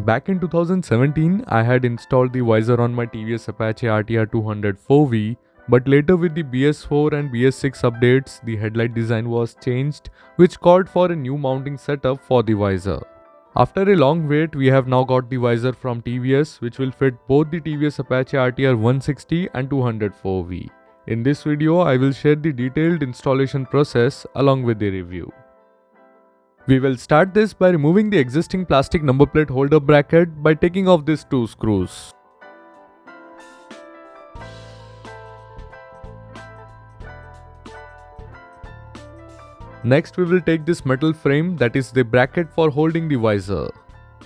Back in 2017, I had installed the visor on my TVS Apache Rtr 204V, but later with the BS4 and BS6 updates, the headlight design was changed, which called for a new mounting setup for the visor. After a long wait, we have now got the visor from TVS, which will fit both the TVS Apache Rtr 160 and 204V. In this video, I will share the detailed installation process along with the review. We will start this by removing the existing plastic number plate holder bracket by taking off these two screws. Next, we will take this metal frame, that is the bracket for holding the visor.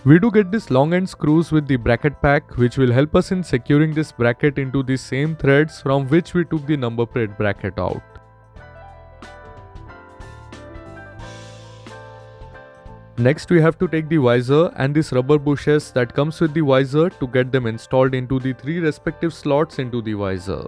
We do get this long end screws with the bracket pack, which will help us in securing this bracket into the same threads from which we took the number plate bracket out. Next, we have to take the visor and these rubber bushes that comes with the visor to get them installed into the three respective slots into the visor.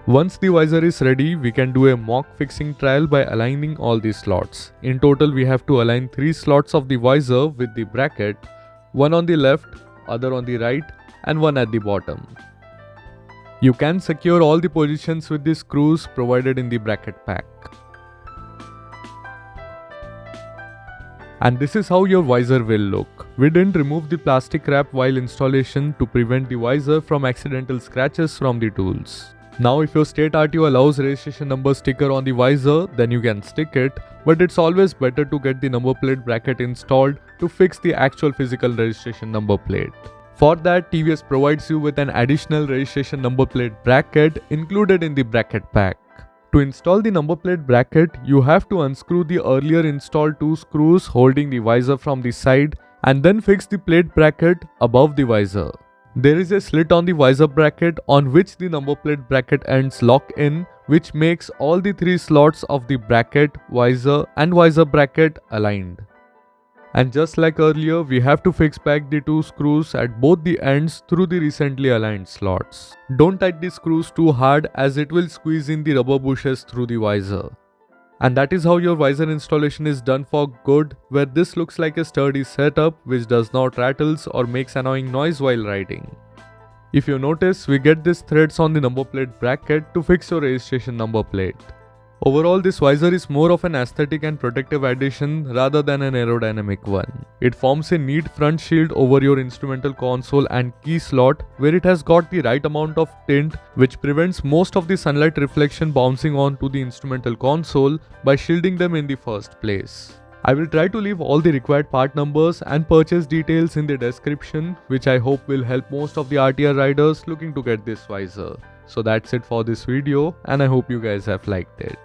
Once the visor is ready, we can do a mock fixing trial by aligning all the slots. In total, we have to align 3 slots of the visor with the bracket, one on the left, other on the right, and one at the bottom. You can secure all the positions with the screws provided in the bracket pack. And this is how your visor will look. We didn't remove the plastic wrap while installation to prevent the visor from accidental scratches from the tools. Now if your state RTO allows registration number sticker on the visor, then you can stick it, but it's always better to get the number plate bracket installed to fix the actual physical registration number plate. For that, TVS provides you with an additional registration number plate bracket included in the bracket pack. To install the number plate bracket, you have to unscrew the earlier installed 2 screws holding the visor from the side and then fix the plate bracket above the visor. There is a slit on the visor bracket on which the number plate bracket ends lock in, which makes all the 3 slots of the bracket, visor and visor bracket aligned. And just like earlier, we have to fix back the 2 screws at both the ends through the recently aligned slots. Don't tighten the screws too hard as it will squeeze in the rubber bushes through the visor. And that is how your visor installation is done for good, where this looks like a sturdy setup which does not rattles or makes annoying noise while riding. If you notice, we get these threads on the number plate bracket to fix your registration number plate. Overall, this visor is more of an aesthetic and protective addition rather than an aerodynamic one. It forms a neat front shield over your instrumental console and key slot, where it has got the right amount of tint which prevents most of the sunlight reflection bouncing onto the instrumental console by shielding them in the first place. I will try to leave all the required part numbers and purchase details in the description, which I hope will help most of the RTR riders looking to get this visor. So that's it for this video, and I hope you guys have liked it.